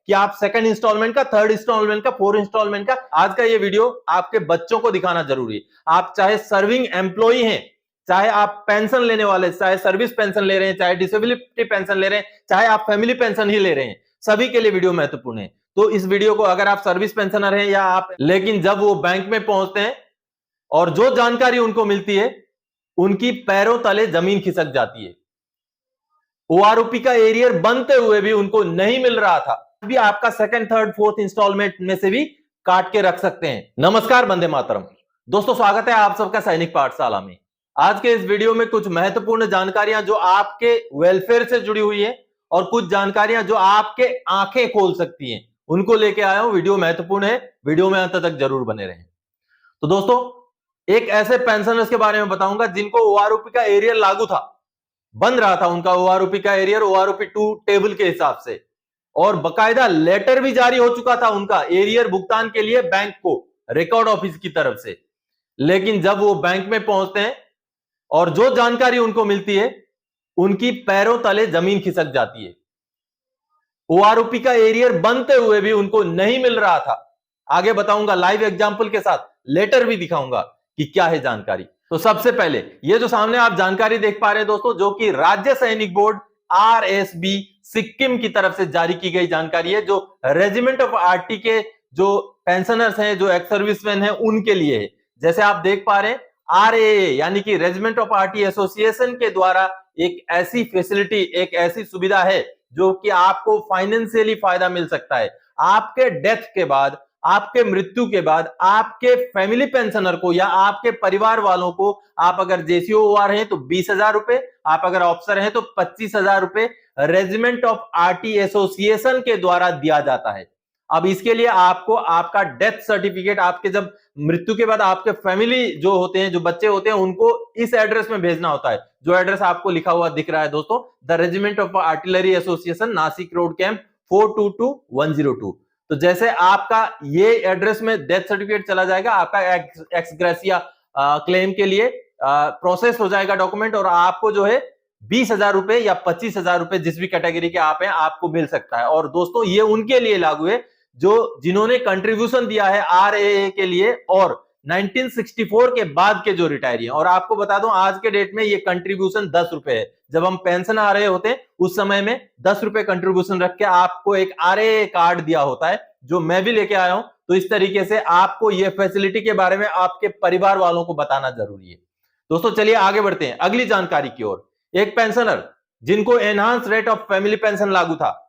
कि आप second instalment का, थर्ड इंस्टॉलमेंट का, फोर्थ इंस्टॉलमेंट का। आज का ये वीडियो आपके बच्चों को दिखाना जरूरी है। आप चाहे सर्विंग एम्प्लॉई हैं, चाहे आप पेंशन लेने वाले, चाहे सर्विस पेंशन ले रहे हैं, चाहे डिसेबिलिटी पेंशन ले रहे हैं, चाहे आप फैमिली पेंशन ही ले रहे हैं, सभी के लिए वीडियो महत्वपूर्ण है। तो इस वीडियो को अगर आप सर्विस पेंशनर हैं या आप, लेकिन जब वो बैंक में पहुंचते हैं और जो जानकारी उनको मिलती है, उनकी पैरों तले जमीन खिसक जाती है। ओआरओपी का एरियर बनते हुए भी उनको नहीं मिल रहा था, भी आपका सेकंड, थर्ड, फोर्थ इंस्टॉलमेंट में से भी काट के रख सकते हैं। नमस्कार, वंदे मातरम। दोस्तों, स्वागत है आप सबका सैनिक पाठशाला में। आज के इस वीडियो में कुछ महत्वपूर्ण जानकारियां जो आपके वेलफेयर से जुड़ी हुई है और कुछ जानकारियां जो आपके आंखें खोल सकती हैं, उनको लेके आया हूं। वीडियो महत्वपूर्ण है, वीडियो में अंत तक जरूर बने रहें। तो दोस्तों, एक ऐसे पेंशनर्स के बारे में बताऊंगा जिनको ओआरओपी का एरियर लागू था, बन रहा था उनका ओआरओपी का एरियर ओआरओपी 2 टेबल के हिसाब से, और बकायदा लेटर भी जारी हो चुका था उनका एरियर भुगतान के लिए बैंक को, रिकॉर्ड ऑफिस की तरफ से। लेकिन जब वो बैंक में पहुंचते हैं और जो जानकारी उनको मिलती है, उनकी पैरों तले जमीन खिसक जाती है। ओआरओपी का एरियर बनते हुए भी उनको नहीं मिल रहा था। आगे बताऊंगा, लाइव एग्जांपल के साथ लेटर भी दिखाऊंगा कि क्या है जानकारी। तो सबसे पहले ये जो सामने आप जानकारी देख पा रहे हैं दोस्तों, जो कि राज्य सैनिक बोर्ड आरएसबी सिक्किम की तरफ से जारी की गई जानकारी है, जो रेजिमेंट ऑफ आरटी के जो पेंशनर्स हैं, जो एक्स सर्विसमैन हैं, उनके लिए है। जैसे आप देख पा रहे हैं, आरएए यानी कि रेजिमेंट ऑफ आरटी एसोसिएशन के द्वारा एक ऐसी फैसिलिटी, एक ऐसी सुविधा है जो कि आपको फाइनेंशियली फायदा मिल सकता है। आपके डेथ के बाद, आपके मृत्यु के बाद, आपके फैमिली पेंशनर को या आपके परिवार वालों को, आप अगर जेसीओआर हैं तो 20,000 रुपए, आप अगर ऑफिसर हैं तो 25,000 रुपए रेजिमेंट ऑफ आरटी एसोसिएशन के द्वारा दिया जाता है। अब इसके लिए आपको आपका डेथ सर्टिफिकेट, आपके जब मृत्यु के बाद आपके फैमिली जो होते हैं, जो बच्चे होते हैं, उनको इस एड्रेस में भेजना होता है, जो एड्रेस आपको लिखा हुआ दिख रहा है दोस्तों, the regiment of artillery association, Nashik road camp 422102। तो जैसे आपका ये एड्रेस में डेथ सर्टिफिकेट चला जाएगा, आपका एक्स ग्रेसिया क्लेम के लिए प्रोसेस हो जाएगा डॉक्यूमेंट, और आपको जो है 20,000 रुपए या 25,000 रुपए, जिस भी कैटेगरी के आप हैं, आपको मिल सकता है। और दोस्तों, ये उनके लिए लागू है जो जिन्होंने कंट्रीब्यूशन दिया है आरएए के लिए और 1964 के बाद के जो रिटायरी हैं। और आपको बता दूं, आज के डेट में ये कंट्रीब्यूशन 10 रुपए है। जब हम पेंशन आ रहे होते हैं उस समय में 10 रुपए कंट्रीब्यूशन रख के आपको एक आरएए कार्ड दिया होता है, जो मैं भी लेके आया हूं। तो इस तरीके से आपको ये फैसिलिटी के बारे में आपके परिवार वालों को बताना जरूरी है। दोस्तों, चलिए आगे बढ़ते हैं अगली जानकारी की ओर। एक पेंशनर जिनको enhance rate of family pension लागू था,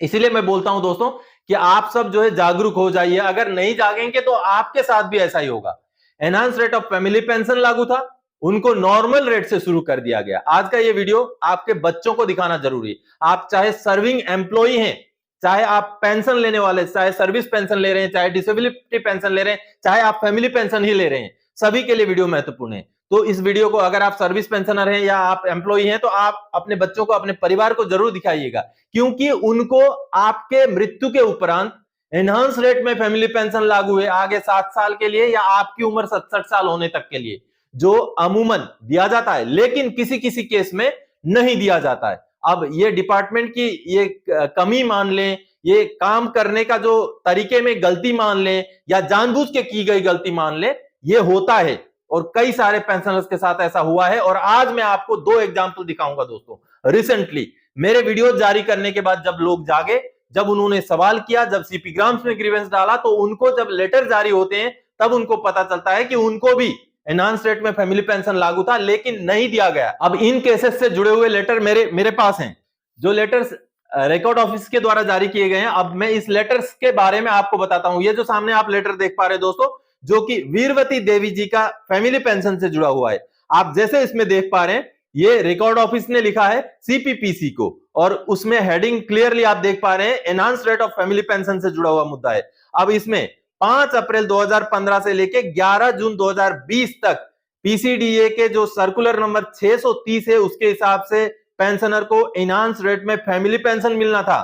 इसीलिए मैं बोलता हूं दोस्तों कि आप सब जो है जागरूक हो जाइए। अगर नहीं जागेंगे तो आपके साथ भी ऐसा ही होगा। Enhance rate of family pension लागू था, उनको नॉर्मल रेट से शुरू कर दिया गया। आज का ये वीडियो आपके बच्चों को दिखाना जरूरी है। आप चाहे सर्विंग एम्प्लॉई हैं, चाहे आप पेंशन लेने वाले, चाहे सर्विस पेंशन ले रहे हैं, चाहे डिसेबिलिटी पेंशन ले रहे हैं, चाहे आप फैमिली पेंशन ही ले रहे हैं, सभी के लिए वीडियो महत्वपूर्ण है। तो इस वीडियो को अगर आप सर्विस पेंशनर हैं या आप एम्प्लॉई हैं, तो आप अपने बच्चों को, अपने परिवार को जरूर दिखाइएगा, क्योंकि उनको आपके मृत्यु के उपरांत एनहांस रेट में फैमिली पेंशन लागू है आगे 7 साल के लिए, या आपकी उम्र 67 साल होने तक के लिए, जो अमूमन दिया जाता है, लेकिन किसी किसी केस में नहीं दिया जाता है। अब ये डिपार्टमेंट की ये कमी मान लें, ये काम करने का जो तरीके में गलती मान लें, या जानबूझ के की गई गलती मान लें, ये होता है और कई सारे पेंशनर्स के साथ ऐसा हुआ है। और आज मैं आपको 2 एग्जांपल दिखाऊंगा दोस्तों। रिसेंटली मेरे वीडियो जारी करने के बाद जब लोग जागे, जब उन्होंने सवाल किया, जब सीपी ग्राम्स में ग्रीवेंस डाला, तो उनको जब लेटर जारी होते हैं तब उनको पता चलता है कि उनको भी एनहांस रेट में फैमिली पेंशन लागू था, लेकिन नहीं दिया गया। अब इन केसेस से जुड़े हुए लेटर मेरे पास हैं, जो लेटर्स रिकॉर्ड ऑफिस के द्वारा जारी किए गए हैं। अब मैं इस लेटर्स के बारे में आपको बताता हूं। ये जो सामने आप लेटर देख पा रहे हैं दोस्तों, जो कि वीरवती देवी जी का फैमिली पेंशन से जुड़ा हुआ है। आप जैसे इसमें देख पा रहे हैं, ये रिकॉर्ड ऑफिस ने लिखा है सीपीपीसी को, और उसमें हेडिंग क्लियरली आप देख पा रहे हैं, enhance rate of family pension से जुड़ा हुआ मुद्दा है। अब इसमें 5 अप्रैल 2015 से लेके 11 जून 2020 तक पीसीडीए के जो सर्कुलर नंबर 630 है, उसके हिसाब से पेंशनर को एनहांस रेट में फैमिली पेंशन मिलना था।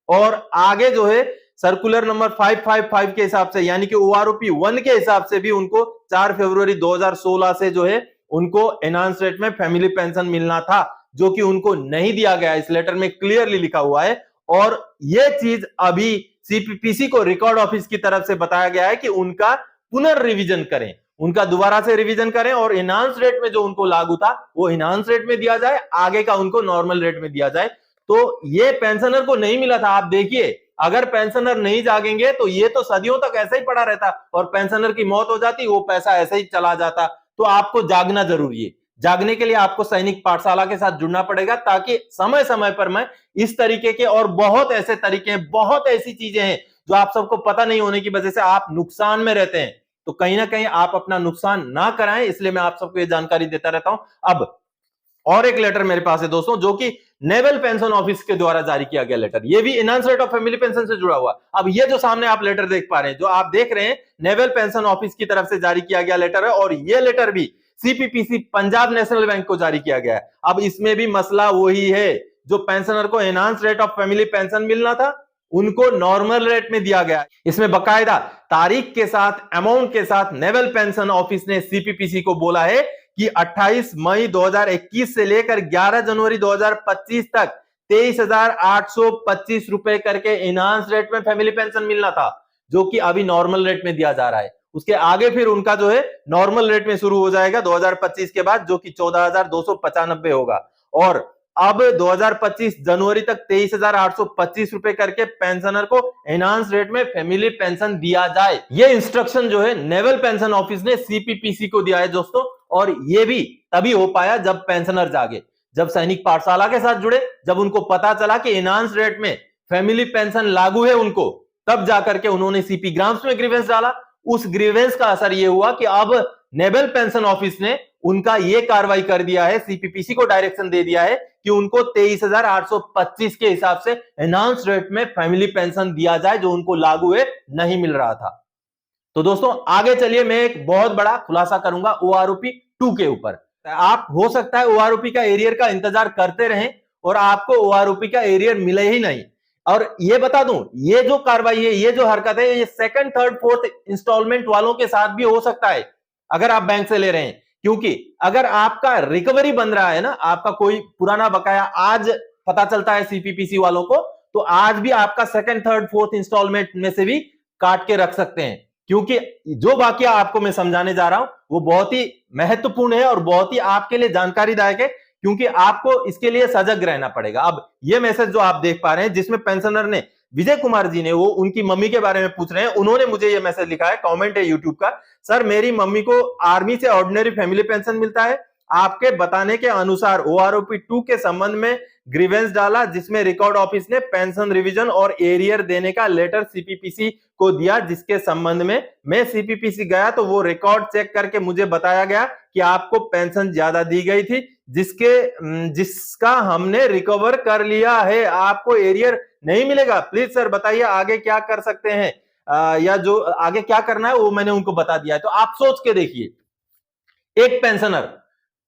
और आगे जो है सर्कुलर नंबर 555 के हिसाब से, यानी कि ओआरओपी 1 के हिसाब से भी उनको 4 फरवरी 2016 से जो है उनको एनहांस रेट में फैमिली पेंशन मिलना था, जो कि उनको नहीं दिया गया। इस लेटर में क्लियरली लिखा हुआ है। और ये चीज अभी सीपीपीसी को रिकॉर्ड ऑफिस की तरफ से बताया गया है कि उनका पुनर्रिवीजन करें, उनका दोबारा से रिवीजन करें और इनहांस रेट में जो उनको लागू था वो इनहांस रेट में दिया जाए, आगे का उनको नॉर्मल रेट में दिया जाए। तो ये पेंशनर को नहीं मिला था। आप देखिए, अगर पेंशनर नहीं जागेंगे तो ये तो सदियों तक ऐसा ही पड़ा रहता और पेंशनर की मौत हो जाती, वो पैसा ऐसे ही चला जाता। तो आपको जागना जरूरी है। जागने के लिए आपको सैनिक पाठशाला के साथ जुड़ना पड़ेगा, ताकि समय समय पर मैं इस तरीके के और बहुत ऐसे तरीके, बहुत ऐसी चीजें हैं जो आप सबको पता नहीं होने की वजह से आप नुकसान में रहते हैं। तो कहीं ना कहीं आप अपना नुकसान ना कराएं, इसलिए मैं आप सबको ये जानकारी देता रहता हूं। अब और एक लेटर मेरे पास है दोस्तों, जो कि नेवल पेंशन ऑफिस के द्वारा जारी किया गया लेटर, ये भी enhance rate of family pension से जुड़ा हुआ। अब ये जो सामने आप लेटर देख पा रहे हैं, जो आप देख रहे हैं, नेवल पेंशन ऑफिस की तरफ से जारी किया गया लेटर है और ये लेटर भी सीपीपीसी पंजाब नेशनल बैंक को जारी किया गया है। अब इसमें भी मसला वही है, जो पेंशनर को enhance rate of family pension मिलना था उनको नॉर्मल रेट में दिया गया। इसमें बकायदा तारीख के साथ, अमाउंट के साथ नेवल पेंशन ऑफिस ने सीपीपीसी को बोला है कि 28 मई 2021 से लेकर 11 जनवरी 2025 तक 23,825 रुपए करके इनहांस रेट में फैमिली पेंशन मिलना था, जो कि अभी नॉर्मल रेट में दिया जा रहा है। उसके आगे फिर उनका जो है नॉर्मल रेट में शुरू हो जाएगा 2025 के बाद, जो कि 14,295 होगा। और अब 2025 जनवरी तक 23,825 रुपए करके पेंशनर को एनहांस रेट में फैमिली पेंशन दिया जाए। ये इंस्ट्रक्शन जो है नेवल पेंशन ऑफिस ने सीपीपीसी को दिया है दोस्तों, और ये भी तभी हो पाया जब पेंशनर जागे, जब सैनिक पाठशाला के साथ जुड़े, जब उनको पता चला कि एनहांस रेट में फैमिली पेंशन लागू है उनको, तब जाकर के उन्होंने सीपी ग्राम्स में ग्रीवेंस डाला। उस ग्रीवेंस का असर यह हुआ कि अब नेवल पेंशन ऑफिस ने उनका यह कार्रवाई कर दिया है, सीपीपीसी को डायरेक्शन दे दिया है कि उनको 23,825 के हिसाब से एनहांस रेट में फैमिली पेंशन दिया जाए, जो उनको लागू है नहीं मिल रहा था। तो दोस्तों आगे चलिए, मैं एक बहुत बड़ा खुलासा करूंगा ओआरओपी 2 के ऊपर। आप हो सकता है ओआरओपी का एरियर का इंतजार करते रहें और आपको ओआरओपी का एरियर मिले ही नहीं। और ये बता दूं, ये जो कार्रवाई है, ये जो हरकत है, ये सेकंड, थर्ड, फोर्थ इंस्टॉलमेंट वालों के साथ भी हो सकता है अगर आप बैंक से ले रहे हैं। क्योंकि अगर आपका रिकवरी बन रहा है ना, आपका कोई पुराना बकाया आज पता चलता है सीपीपीसी वालों को, तो आज भी आपका सेकंड, थर्ड, फोर्थ इंस्टॉलमेंट में से भी काट के रख सकते हैं। क्योंकि जो वाकया आपको मैं समझाने जा रहा हूं वो बहुत ही महत्वपूर्ण है और बहुत ही आपके लिए जानकारीदायक है, क्योंकि आपको इसके लिए सजग रहना पड़ेगा। अब ये मैसेज जो आप देख पा रहे हैं, जिसमें पेंशनर ने, विजय कुमार जी ने, वो उनकी मम्मी के बारे में पूछ रहे हैं, उन्होंने मुझे ये मैसेज लिखा है, कमेंट है यूट्यूब का। सर, मेरी मम्मी को आर्मी से ऑर्डिनरी फैमिली पेंशन मिलता है, आपके बताने के अनुसार ओआरओपी 2 के संबंध में ग्रीवेंस डाला, जिसमें रिकॉर्ड ऑफिस ने पेंशन रिवीजन और एरियर देने का लेटर सीपीपीसी को दिया, जिसके संबंध में मैं सीपीपीसी गया तो वो रिकॉर्ड चेक करके मुझे बताया गया कि आपको पेंशन ज्यादा दी गई थी, जिसका हमने रिकवर कर लिया है, आपको एरियर नहीं मिलेगा। प्लीज सर बताइए आगे क्या कर सकते हैं, या जो आगे क्या करना है वो मैंने उनको बता दिया है। तो आप सोच के देखिए, एक पेंशनर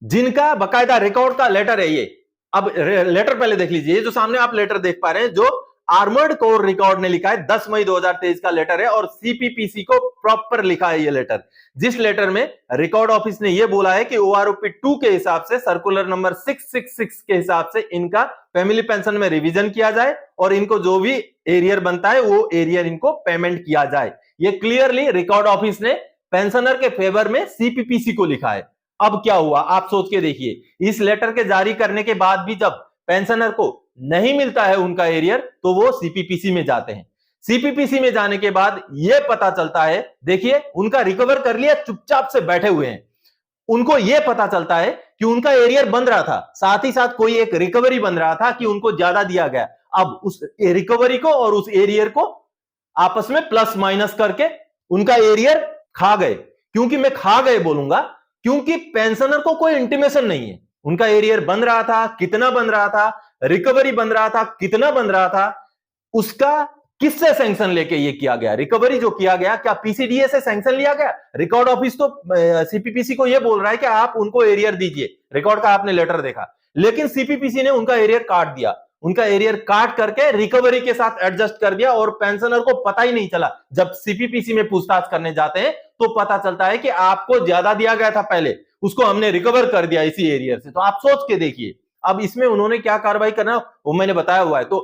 जिनका बकायदा रिकॉर्ड का लेटर है, ये अब लेटर पहले देख लीजिए, जो सामने आप लेटर देख पा रहे हैं, जो आर्मर्ड कोर रिकॉर्ड ने लिखा है, 10 मई 2023 का लेटर है और सीपीपीसी को प्रॉपर लिखा है ये लेटर, जिस लेटर में रिकॉर्ड ऑफिस ने ये बोला है कि ओआरओपी 2 के हिसाब से, सर्कुलर नंबर 666 के हिसाब से इनका फैमिली पेंशन में रिवीजन किया जाए और इनको जो भी एरियर बनता है वो एरियर इनको पेमेंट किया जाए। ये क्लियरली रिकॉर्ड ऑफिस ने पेंशनर के फेवर में सीपीपीसी को लिखा है। अब क्या हुआ आप सोच के देखिए, इस लेटर के जारी करने के बाद भी जब पेंशनर को नहीं मिलता है उनका एरियर, तो वो सीपीपीसी में जाते हैं। सीपीपीसी में जाने के बाद ये पता चलता है, देखिए उनका रिकवर कर लिया, चुपचाप से बैठे हुए हैं, उनको यह पता चलता है कि उनका एरियर बन रहा था, साथ ही साथ कोई एक रिकवरी बन रहा था कि उनको ज्यादा दिया गया। अब उस रिकवरी को और उस एरियर को आपस में प्लस माइनस करके उनका एरियर खा गए। क्योंकि मैं खा गए बोलूंगा, क्योंकि पेंशनर को कोई इंटीमेशन नहीं है, उनका एरियर बन रहा था, कितना बन रहा था, रिकवरी बन रहा था, कितना बन रहा था, उसका किससे सैंक्शन लेके ये किया गया। रिकवरी जो किया गया, क्या पीसीडीए से सैंक्शन लिया गया? रिकॉर्ड ऑफिस तो सीपीपीसी को ये बोल रहा है कि आप उनको एरियर दीजिए, रिकॉर्ड का आपने लेटर देखा, लेकिन सीपीपीसी ने उनका एरियर काट दिया, उनका एरियर काट करके रिकवरी के साथ एडजस्ट कर दिया और पेंशनर को पता ही नहीं चला। जब सीपीपीसी में पूछताछ करने जाते हैं तो पता चलता है कि आपको ज्यादा दिया गया था पहले, उसको हमने रिकवर कर दिया इसी एरियर से। तो आप सोच के देखिए, अब इसमें उन्होंने क्या कार्रवाई करना वो मैंने बताया हुआ है। तो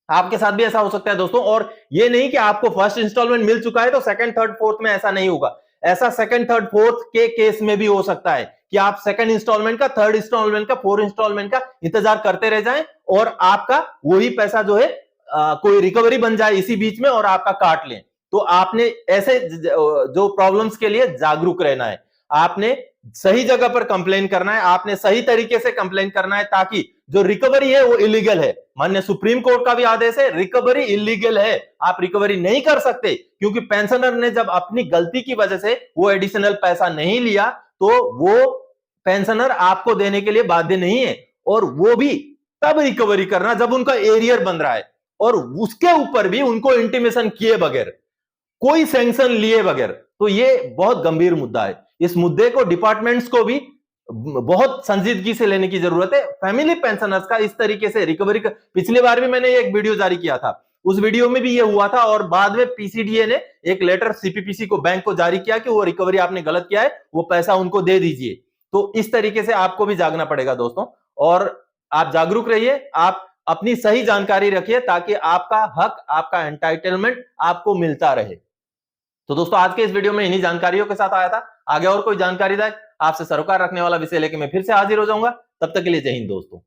आपके साथ भी ऐसा हो सकता है दोस्तों। और ये नहीं कि आपको फर्स्ट इंस्टॉलमेंट मिल चुका है तो सेकंड थर्ड फोर्थ में ऐसा नहीं होगा। ऐसा सेकंड थर्ड फोर्थ के केस में भी हो सकता है कि आप सेकंड इंस्टॉलमेंट का, थर्ड इंस्टॉलमेंट का, फोर्थ इंस्टॉलमेंट का इंतजार करते रह जाएं और आपका वही पैसा जो है कोई रिकवरी बन जाए इसी बीच में और आपका काट लें। तो आपने ऐसे जो प्रॉब्लम्स के लिए जागरूक रहना है, आपने सही जगह पर कंप्लेन करना है, आपने सही तरीके से कंप्लेन करना है ताकि जो रिकवरी है वो इलीगल है। माननीय सुप्रीम कोर्ट का भी आदेश है, रिकवरी इलीगल है, आप रिकवरी नहीं कर सकते क्योंकि पेंशनर ने जब अपनी गलती की वजह से वो एडिशनल पैसा नहीं लिया तो वो पेंशनर आपको देने के लिए बाध्य नहीं है। और वो भी तब रिकवरी करना जब उनका एरियर बन रहा है और उसके ऊपर भी उनको इंटीमेशन किए बगैर, कोई सैंक्शन लिए बगैर। तो ये बहुत गंभीर मुद्दा है। इस मुद्दे को डिपार्टमेंट्स को भी बहुत संजीदगी से लेने की जरूरत है। फैमिली पेंशनर्स का इस तरीके से रिकवरी पिछली बार भी मैंने एक वीडियो जारी किया था, उस वीडियो में भी ये हुआ था और बाद में पीसीडीए ने एक लेटर सीपीपीसी को, बैंक को जारी किया कि वो रिकवरी आपने गलत किया है, वो पैसा उनको दे दीजिए। तो इस तरीके से आपको भी जागना पड़ेगा दोस्तों और आप जागरूक रहिए, आप अपनी सही जानकारी रखिए ताकि आपका हक, आपका एंटाइटलमेंट आपको मिलता रहे। तो दोस्तों आज के इस वीडियो में इन्हीं जानकारियों के साथ आया था। आगे और कोई जानकारीदायक आपसे सरोकार रखने वाला विषय लेके मैं फिर से हाजिर हो जाऊंगा। तब तक के लिए जय हिंद दोस्तों।